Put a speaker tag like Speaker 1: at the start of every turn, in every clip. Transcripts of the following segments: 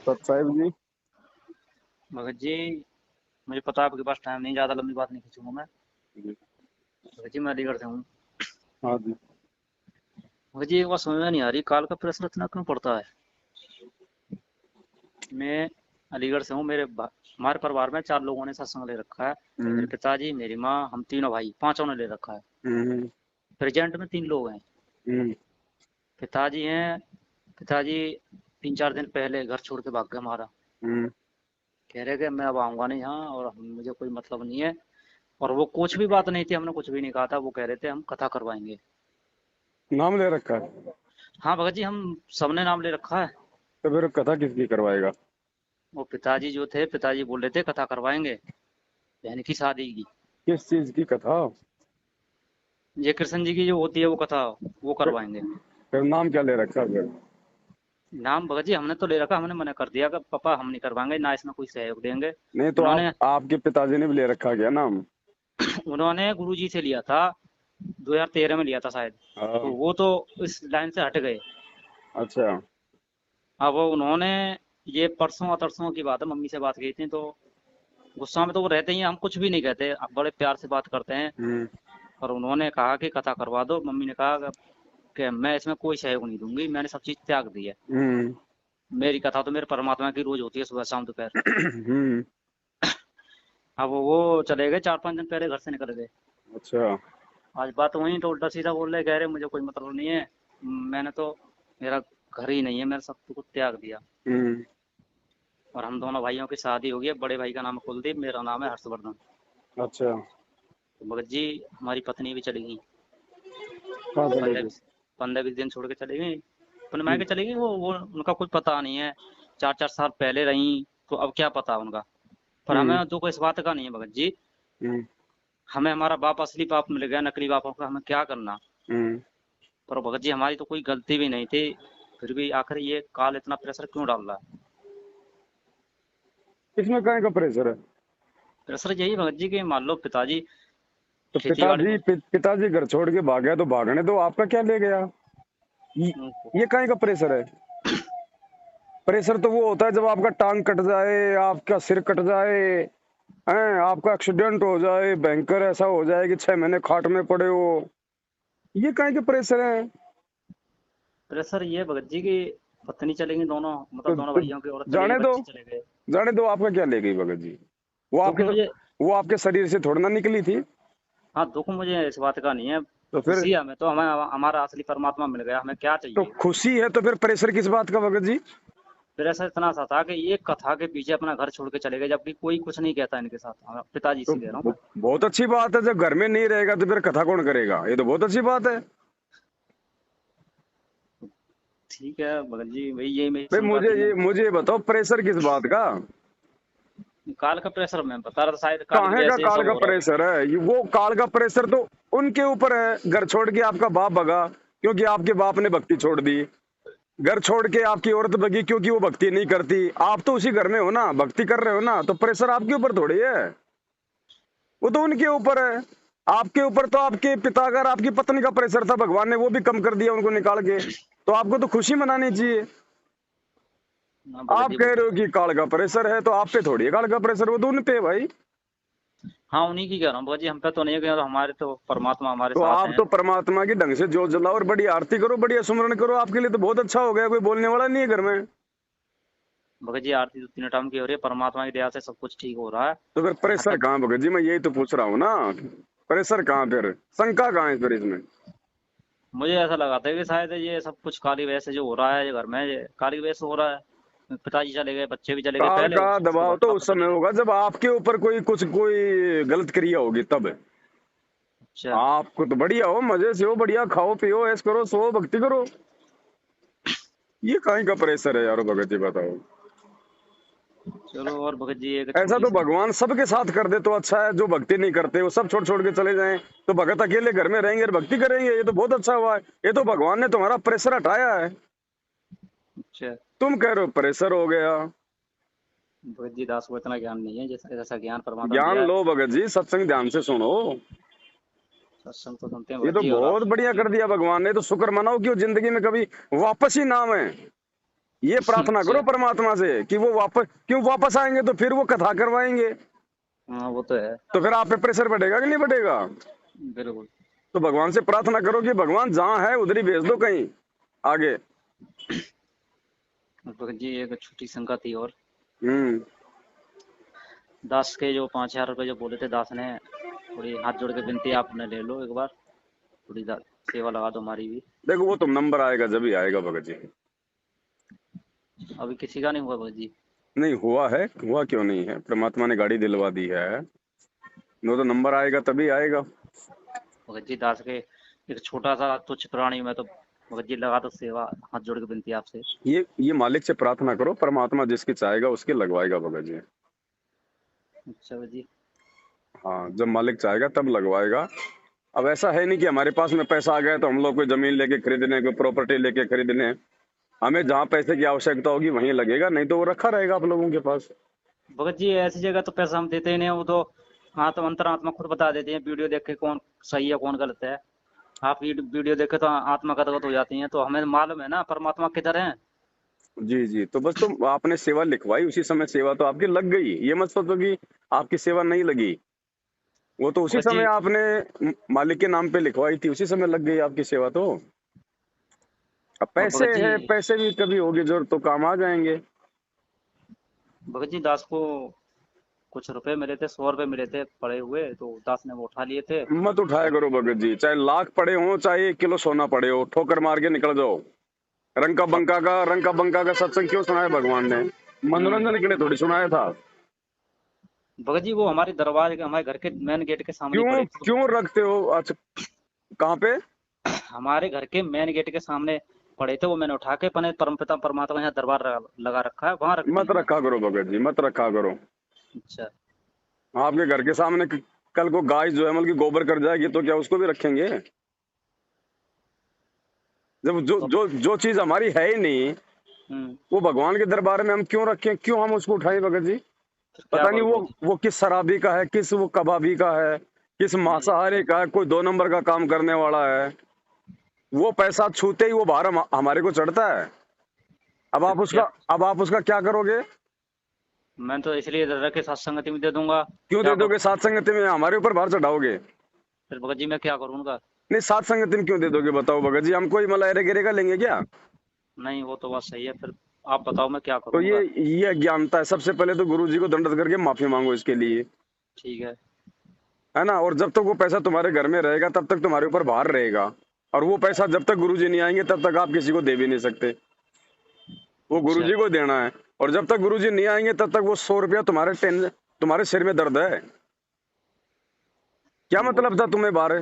Speaker 1: सत साहिब जी।
Speaker 2: भगत जी, मुझे पता है आपके पास टाइम नहीं, ज़्यादा लंबी बात नहीं खींचूंगा मैं।
Speaker 1: जी।
Speaker 2: भगत जी, मैं अलीगढ़ से हूँ।
Speaker 1: हाँ जी।
Speaker 2: भगत जी, एक बात समझ में नहीं आ रही, काल का प्रेशर इतना क्यों पड़ता है? मैं अलीगढ़ से हूँ। हमारे परिवार में 4 लोगों ने सत्संग ले रखा है। मेरे
Speaker 1: हम्म।
Speaker 2: पिताजी, मेरी माँ, हम तीनों भाई, पांचों ने ले रखा है।
Speaker 1: हम्म।
Speaker 2: प्रेजेंट में 3 लोग हैं।
Speaker 1: हम्म।
Speaker 2: पिताजी हैं। पिताजी 3-4 दिन पहले घर छोड़ के भाग गए हमारा।
Speaker 1: हम्म।
Speaker 2: कह रहे कि मैं अब आऊंगा नहीं यहाँ, और मुझे कोई मतलब नहीं है। और वो कुछ भी बात नहीं थी, हमने कुछ भी नहीं कहा था। वो कह रहे थे हम कथा करवाएंगे।
Speaker 1: नाम ले रखा है?
Speaker 2: हाँ भगत जी, हम सबने नाम ले रखा है।
Speaker 1: तो फिर कथा किसकी करवाएगा?
Speaker 2: वो पिताजी जो थे, पिताजी बोल रहे थे कथा करवाएंगे बहन की शादी की।
Speaker 1: किस चीज की कथा?
Speaker 2: ये कृष्ण जी की जो होती है वो कथा, वो
Speaker 1: फिर,
Speaker 2: करवाएंगे।
Speaker 1: फिर नाम क्या ले रखा है फिर?
Speaker 2: नाम भगत जी हमने तो ले रखा, हमने मना कर दिया कि पापा हम नहीं करवाएंगे, ना इसमें कोई सहयोग देंगे।
Speaker 1: नहीं तो
Speaker 2: उन्होंने
Speaker 1: आपके पिताजी ने भी ले रखा क्या नाम?
Speaker 2: उन्होंने गुरुजी से लिया था, 2013 में लिया था शायद। तो
Speaker 1: हाँ।
Speaker 2: वो तो इस लाइन से हट गए।
Speaker 1: अच्छा।
Speaker 2: अब उन्होंने, ये परसों तरसों की बात है, मम्मी से बात की थी तो गुस्सा में तो वो रहते ही हैं, हम कुछ भी नहीं कहते, अब बड़े प्यार से बात करते हैं।
Speaker 1: हम्म।
Speaker 2: और उन्होंने कहा कि कथा करवा दो। मम्मी ने कहा कि मैं इसमें कोई सहयोग नहीं दूंगी, मैंने सब चीज त्याग दी है।
Speaker 1: हम्म।
Speaker 2: मेरी कथा तो मेरे परमात्मा की रोज होती है, सुबह शाम दोपहर।
Speaker 1: हम्म।
Speaker 2: अब वो चले गए, 4-5 दिन पहले घर से निकल गए।
Speaker 1: अच्छा।
Speaker 2: आज बात वहीं तो उल्टा सीधा बोल रहे, कह रहे मुझे कोई मतलब नहीं है, मैंने तो, मेरा घर ही नहीं है, मैंने सब कुछ त्याग दिया।
Speaker 1: हम्म।
Speaker 2: और हम दोनों भाइयों की शादी हो गई है। बड़े भाई का नाम है कुलदीप, मेरा नाम है हर्षवर्धन।
Speaker 1: अच्छा।
Speaker 2: तो भगत जी, हमारी पत्नी भी चली गई।
Speaker 1: कहाँ चले
Speaker 2: पंद्रह
Speaker 1: गए?
Speaker 2: बीस 15-20 दिन छोड़ के चली गई, अपने
Speaker 1: हम्म।
Speaker 2: मायके चली गई। वो उनका कुछ पता नहीं है। 4-4 साल पहले रही, तो अब क्या पता उनका। पर
Speaker 1: हम्म।
Speaker 2: हमें तो कोई इस बात का नहीं है भगत जी।
Speaker 1: हम्म।
Speaker 2: हमें हमारा बाप, असली बाप मिल गया, नकली बापों का हमें क्या करना।
Speaker 1: हम्म।
Speaker 2: पर भगत जी, हमारी तो कोई गलती भी नहीं थी। फिर भी आखिर ये काल इतना प्रेशर क्यों डाल रहा है?
Speaker 1: इसमें काहे का प्रेशर है?
Speaker 2: प्रेशर यही भगत जी कि मान लो पिताजी
Speaker 1: तो
Speaker 2: खेती बाड़ी को,
Speaker 1: पिताजी घर छोड़ के भाग गया तो भागने दो, आपका क्या ले गया? ये, ये काहे का प्रेशर है? प्रेशर तो वो होता है जब आपका टांग कट जाए, आपका सिर कट जाए, हैं, आपका एक्सीडेंट हो जाए, भयंकर ऐसा हो जाए कि 6 महीने खाट में पड़े हो। ये काहे के प्रेशर है?
Speaker 2: प्रेशर ये भगत जी की पत्नी चले गई, दोनों मतलब दोनों
Speaker 1: तो
Speaker 2: भाइयों की औरत चली गई,
Speaker 1: जाने दो,
Speaker 2: बच्चे चले गए।
Speaker 1: जाने दो, आपका क्या ले गई भगत जी? वो
Speaker 2: दुख
Speaker 1: आपके
Speaker 2: मुझे,
Speaker 1: वो आपके शरीर से थोड़ा ना निकली थी।
Speaker 2: हाँ दुख मुझे इस बात का नहीं है।
Speaker 1: तो फिर,
Speaker 2: खुशी है हमें, तो हमें हमारा असली परमात्मा मिल गया, हमें क्या
Speaker 1: तो
Speaker 2: चाहिए।
Speaker 1: खुशी है तो फिर प्रेशर किस बात का भगत जी?
Speaker 2: प्रेशर इतना सा था कि एक कथा के पीछे अपना घर छोड़ के चले गए, जबकि कोई कुछ नहीं कहता इनके साथ। पिताजी
Speaker 1: तो
Speaker 2: से कह रहा हूँ मैं।
Speaker 1: बहुत अच्छी बात है, जब घर में नहीं रहेगा तो फिर कथा कौन करेगा? ये तो बहुत अच्छी बात है।
Speaker 2: ठीक है भगत जी, वही यही मैं
Speaker 1: भाई
Speaker 2: समझा तीनों।
Speaker 1: मुझे ये बताओ, प्रेशर किस बात का?
Speaker 2: काल का प्रेशर मैं बता रहा था, शायद काल की
Speaker 1: काहे
Speaker 2: वजह
Speaker 1: का
Speaker 2: से ये
Speaker 1: काल
Speaker 2: सब
Speaker 1: का
Speaker 2: हो रहा हो।
Speaker 1: प्रेशर है? वो काल का प्रेशर तो उनके ऊपर है, घर छोड़ के आपका बाप भगा क्योंकि आपके बाप ने भक्ति छोड़ दी। घर छोड़ के आपकी औरत भगी क्योंकि वो भक्ति नहीं करती। आप तो उसी घर में हो ना, भक्ति कर रहे हो ना, तो प्रेशर आपके ऊपर थोड़ी है, वो तो उनके ऊपर है। आपके ऊपर तो आपके पिता का और आपकी पत्नी का प्रेशर था, भगवान ने वो भी कम कर दिया उनको निकाल के। तो आपको तो खुशी मनानी चाहिए।
Speaker 2: ना भगत
Speaker 1: आप
Speaker 2: जी, वो
Speaker 1: कह
Speaker 2: तो
Speaker 1: रहे हो
Speaker 2: है।
Speaker 1: कि काल का प्रेशर है, तो आप पे थोड़ी है काल का प्रेशर, वो तो उन पे है भाई।
Speaker 2: हाँ उन्हीं की कह रहा हूँ भगत जी, हम पे तो नहीं है, तो हमारे तो परमात्मा हमारे
Speaker 1: तो
Speaker 2: साथ
Speaker 1: आप
Speaker 2: हैं।
Speaker 1: तो परमात्मा की ढंग से जोत जलाओ और बड़ी आरती करो, बढ़िया सुमरन करो, आपके लिए तो बहुत अच्छा हो गया, कोई बोलने वाला नहीं है घर में।
Speaker 2: भगत जी, आरती तो 3 टाइम की हो रही है, परमात्मा की दया से सब कुछ ठीक हो रहा है।
Speaker 1: तो फिर
Speaker 2: और
Speaker 1: प्रेशर
Speaker 2: भटक,
Speaker 1: कहाँ भगत जी? मैं यही तो पूछ रहा हूँ ना, प्रेशर कहाँ फिर? शंका कहाँ है फिर इसमें?
Speaker 2: मुझे ऐसा लगा था कि शायद ये सब कुछ काली वजह से जो हो रहा है ये घर में, ये काली वजह से हो रहा है। पिताजी चले गए, बच्चे भी चले गए
Speaker 1: काल
Speaker 2: पहले,
Speaker 1: का
Speaker 2: उसके
Speaker 1: दबाव
Speaker 2: बाद
Speaker 1: तो
Speaker 2: पापा
Speaker 1: उस
Speaker 2: चले
Speaker 1: समय
Speaker 2: गए।
Speaker 1: होगा जब आपके ऊपर कोई गलत क्रिया होगी तब।
Speaker 2: अच्छा।
Speaker 1: आपको तो बढ़िया हो, मजे से हो, बढ़िया खाओ पियो, ऐश करो, सो भक्ति करो। ये कहीं का प्रेशर है यारो भगत जी, बताओ।
Speaker 2: चलो, और भगत जी एक
Speaker 1: ऐसा
Speaker 2: छोटी
Speaker 1: तो
Speaker 2: सी,
Speaker 1: भगवान सबके साथ कर दे तो अच्छा है, जो भक्ति नहीं करते वो सब छोड़ छोड़ के चले जाएं, तो भगत अकेले घर में रहेंगे और भक्ति करेंगे, ये तो बहुत अच्छा हुआ है। ये तो भगवान ने तुम्हारा प्रेशर हटाया है।
Speaker 2: अच्छा।
Speaker 1: तुम कह रहे हो प्रेशर हो गया।
Speaker 2: भगत जी, दास को इतना ज्ञान नहीं है, जैसा जैसा ज्ञान परमात्मा ने
Speaker 1: ज्ञान
Speaker 2: दिया है।
Speaker 1: लो भगत जी, सत्संग ध्यान से सुनो।
Speaker 2: सत्संग तो सुनते हैं
Speaker 1: ये
Speaker 2: भगत
Speaker 1: तो
Speaker 2: जी, और
Speaker 1: बहुत
Speaker 2: आपसे
Speaker 1: बढ़िया
Speaker 2: बात भी
Speaker 1: कर दिया भगवान ने, तो शुक्र मनाओ कि वो जिंदगी में कभी वापस ही नाम है। ये प्रार्थना करो
Speaker 2: अच्छा।
Speaker 1: परमात्मा से कि वो वापस, क्यों वापस आएंगे तो फिर वो कथा करवाएंगे,
Speaker 2: हाँ वो तो है।
Speaker 1: तो फिर आप पे प्रेशर बढ़ेगा कि नहीं बढ़ेगा।
Speaker 2: बिल्कुल।
Speaker 1: तो भगवान से प्रार्थना करो कि भगवान जहाँ है उधर ही भेज दो कहीं आगे।
Speaker 2: भगत जी एक छोटी शंका थी और,
Speaker 1: हम्म।
Speaker 2: दास के जो 5,000 रुपये जो बोले थे दास ने, थोड़ी हाथ जोड़ के विनती है, आपने ले लो एक बार, थोड़ी सेवा लगा दो हमारी भी।
Speaker 1: देखो वो तो नंबर आएगा जब ही आएगा भगत जी।
Speaker 2: अभी किसी का नहीं हुआ भगत जी।
Speaker 1: नहीं हुआ है, हुआ क्यों नहीं है, परमात्मा ने गाड़ी दिलवा दी है, वो तो नंबर आएगा तभी आएगा।
Speaker 2: भगत जी दास के एक छोटा सा तुच्छ प्राणी में तो भगत जी लगा दो सेवा, हाथ जोड़ के विनती है आपसे।
Speaker 1: ये मालिक से प्रार्थना करो, परमात्मा जिसकी चाहेगा उसके लगवाएगा भगत जी।
Speaker 2: अच्छा भगत जी।
Speaker 1: हाँ, जब मालिक चाहेगा तब लगवाएगा। अब ऐसा है नहीं कि हमारे पास में पैसा आ गया तो हम लोग कोई जमीन लेके खरीदने, कोई प्रॉपर्टी लेके खरीदने, हमें जहाँ पैसे की आवश्यकता होगी वहीं लगेगा, नहीं तो वो रखा रहेगा आप लोगों के पास।
Speaker 2: भगत जी ऐसी जगह तो पैसा हम देते ही नहीं, वो तो हाँ तो अंतरात्मा खुद बता देती है वीडियो देख के कौन सही है कौन गलत है। आप वीडियो देखे तो आत्मा गदगद हो जाती है, तो हमें मालूम है ना परमात्मा किधर है।
Speaker 1: जी जी, तो बस तुम आपने सेवा लिखवाई उसी समय सेवा तो आपकी लग गई, ये मत सोचो कि आपकी सेवा नहीं लगी। वो तो उसी
Speaker 2: भगत
Speaker 1: समय
Speaker 2: जी।
Speaker 1: आपने मालिक के नाम पे लिखवाई थी, उसी समय लग गई आपकी सेवा तो। अब
Speaker 2: और
Speaker 1: पैसे
Speaker 2: भगत जी,
Speaker 1: है, पैसे भी कभी होगी जरूरत तो काम आ जाएंगे।
Speaker 2: भगत जी दास को कुछ रुपए मिले थे, 100 रुपए मिले थे पड़े हुए, तो दास ने वो उठा लिए थे।
Speaker 1: मत उठाया करो भगत जी, चाहे लाख पड़े हो चाहे 1 किलो सोना पड़े हो, ठोकर मार के निकल जाओ। रंग का बंका का सत्संग क्यों सुनाया भगवान ने,
Speaker 2: हम्म।
Speaker 1: मनोरंजन के लिए थोड़ी सुनाया था।
Speaker 2: भगत जी वो हमारे दरवाजे के, हमारे घर के मेन गेट के सामने ही
Speaker 1: क्यों
Speaker 2: पड़े थे।
Speaker 1: क्यों रखते हो, अच्छा कहाँ पे।
Speaker 2: हमारे घर के मेन गेट के सामने पड़े थे, वो मैंने उठा के अपने परमपिता परमात्मा यहाँ दरबार लगा रखा है, वहां रख दिए
Speaker 1: मत
Speaker 2: हैं।
Speaker 1: रखा करो भगत जी, मत रखा करो।
Speaker 2: अच्छा।
Speaker 1: आपके घर के सामने कल को गाय जो है मतलब की गोबर कर जाएगी तो क्या उसको भी रखेंगे। जब जो
Speaker 2: तो
Speaker 1: जो जो चीज हमारी है ही नहीं,
Speaker 2: हम्म।
Speaker 1: वो भगवान के दरबार में हम क्यों रखें, क्यों हम उसको उठाएं भगत जी।
Speaker 2: फिर क्या
Speaker 1: पता नहीं
Speaker 2: करूँ
Speaker 1: वो
Speaker 2: भगत जी।
Speaker 1: वो किस शराबी का है, किस वो कबाबी का है, किस मांसाहारी का है, कोई 2 नंबर का काम करने वाला है, वो पैसा छूते ही वो भार हमारे को चढ़ता है।
Speaker 2: फिर क्या।
Speaker 1: अब आप उसका क्या करोगे।
Speaker 2: मैं तो इसलिए रख के सत्संगति में दे दूंगा,
Speaker 1: क्यों
Speaker 2: क्या
Speaker 1: दे दोगे,
Speaker 2: करूँ।
Speaker 1: सात संगति में हमारे ऊपर भार चढ़ाओगे।
Speaker 2: फिर भगत जी मैं क्या करूँ उनका।
Speaker 1: नहीं, सात संगति में क्यों दे दोगे बताओ भगत जी, हम कोई मतलब एरे गिरे का लेंगे क्या।
Speaker 2: नहीं वो तो बात सही है, फिर आप बताओ मैं क्या
Speaker 1: तो
Speaker 2: करूँगा।
Speaker 1: ये अज्ञानता है, सबसे पहले तो गुरु जी को दंडवत करके माफी मांगो इसके लिए,
Speaker 2: ठीक है।
Speaker 1: है ना। और जब तक वो पैसा तुम्हारे घर में रहेगा तब तक तुम्हारे ऊपर भार रहेगा, और वो पैसा जब तक गुरु जी नहीं आएंगे तब तक आप किसी को दे भी नहीं सकते, वो गुरु
Speaker 2: अच्छा।
Speaker 1: जी को देना है। और जब तक गुरु जी नहीं आएंगे तब तक वो 100 रुपया तुम्हारे सिर में दर्द है। क्या
Speaker 2: वो
Speaker 1: मतलब था तुम्हें बारे।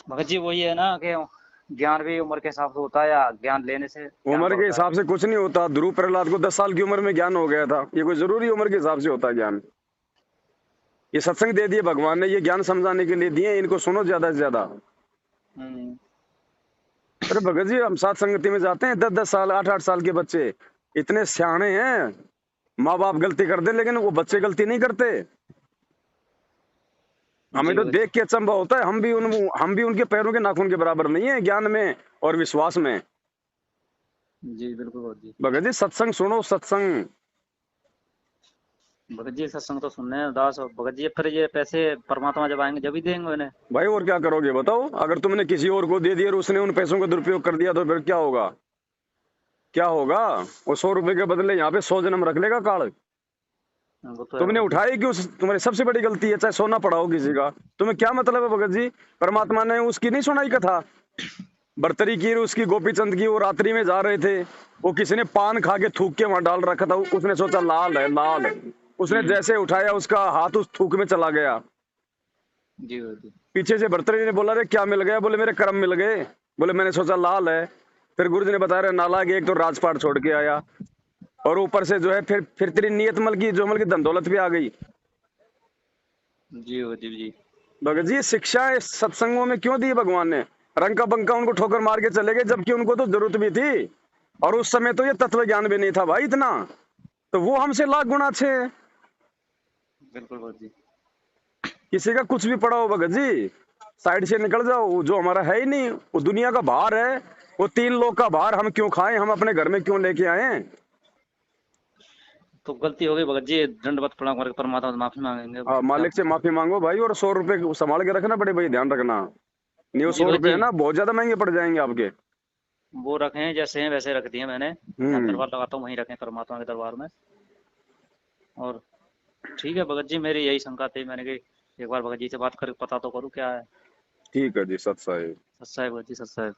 Speaker 2: भगत जी वही है ना कि ज्ञान भी उम्र के हिसाब से होता है, या ज्ञान लेने से ज्ञान
Speaker 1: उम्र के
Speaker 2: बढ़ता है।
Speaker 1: हिसाब से कुछ नहीं होता, ध्रुव प्रहलाद को 10 साल की उम्र में ज्ञान हो गया था, ये कोई जरूरी उम्र के हिसाब से होता है ज्ञान। ये सत्संग दे दिए भगवान ने, ये ज्ञान समझाने के लिए दिए, इनको सुनो ज्यादा से ज्यादा।
Speaker 2: हम्म।
Speaker 1: अरे भगत जी हम सात संगति में जाते हैं, 10-10 साल 8-8 साल के बच्चे इतने सियाणे हैं, माँ बाप गलती कर दे लेकिन वो बच्चे गलती नहीं करते। हमें
Speaker 2: जी
Speaker 1: तो
Speaker 2: भगत जी।
Speaker 1: देख के अचंभा होता है, हम भी उनके पैरों के नाखून के बराबर नहीं है ज्ञान में और विश्वास में।
Speaker 2: जी बिल्कुल भगत जी।
Speaker 1: भगत जी सत्संग सुनो, सत्संग।
Speaker 2: भगत जी सत्संग तो सुनने हैं दास, और भगत जी फिर ये पैसे परमात्मा जब आएंगे जब ही देंगे उन्हें।
Speaker 1: भाई और क्या करोगे बताओ, अगर तुमने किसी और को दे दिया और उसने उन पैसों का दुरुपयोग कर दिया तो फिर क्या होगा, क्या होगा। वो 100 रुपए के बदले यहाँ पे 100 जन्म रख लेगा काल।
Speaker 2: वो तो है
Speaker 1: तुमने
Speaker 2: भगत जी।
Speaker 1: उठाई क्यों, तुम्हारी सबसे बड़ी गलती है, चाहे सोना पड़ा हो किसी का। तुम्हें क्या मतलब है भगत जी, परमात्मा ने उसकी नहीं सुनाई कथा, बर्तरी की उसकी गोपीचंद की, वो रात्रि में जा रहे थे, वो किसी ने पान खा के थूक के वहां डाल रखा था, उसने सोचा लाल है लाल है, उसने
Speaker 2: हम्म।
Speaker 1: जैसे उठाया उसका हाथ उस थूक में चला गया।
Speaker 2: जी भगत जी।
Speaker 1: पीछे से भर्तरी ने बोला रे क्या मिल गया, बोले मेरे कर्म मिल गए, बोले मैंने सोचा लाल है। फिर गुरु जी ने बताया रे नालायक, एक तो राजपाट छोड़ के आया और ऊपर से जो है फिर तेरी नियत मल की जो मल की धन दौलत भी आ गई।
Speaker 2: जी भगत जी।
Speaker 1: भगत जी शिक्षा इस सत्संगों में क्यों दी भगवान ने, रंका बंका उनको ठोकर मार के चले गए जबकि उनको तो जरूरत भी थी, और उस समय तो ये तत्व ज्ञान भी नहीं था भाई इतना, तो वो हमसे लाख गुना अच्छे हैं।
Speaker 2: बिल्कुल भगत जी।
Speaker 1: किसी का कुछ भी पड़ा हो भगत जी, साइड से निकल जाओ, जो हमारा है ही नहीं वो दुनिया का भार है, वो 3 लोग का भार हम क्यों खाएं, हम अपने घर में क्यों लेके आए।
Speaker 2: तो गलती हो गई भगत जी, दंडवत प्रणाम करके परमात्मा से माफी मांगेंगे।
Speaker 1: मालिक से माफी मांगो भाई, और 100 रुपए संभाल के रखना बड़े भाई, ध्यान रखना। नहीं वो
Speaker 2: जी
Speaker 1: 100
Speaker 2: भगत
Speaker 1: रुपए
Speaker 2: जी,
Speaker 1: है ना, बहुत ज्यादा महंगे पड़ जाएंगे आपके।
Speaker 2: वो रखे हैं जैसे हैं वैसे रख दिए मैंने, जहाँ
Speaker 1: हम्म।
Speaker 2: दरबार लगाता हूँ वहीं रखे परमात्मा के दरबार में। और ठीक है भगत जी, मेरी यही शंका थी, मैंने कि एक बार भगत जी से बात करके पता तो करूँ क्या है।
Speaker 1: ठीक है जी, सत साहिब।
Speaker 2: सच्चा है भगत जी, सच्चा है।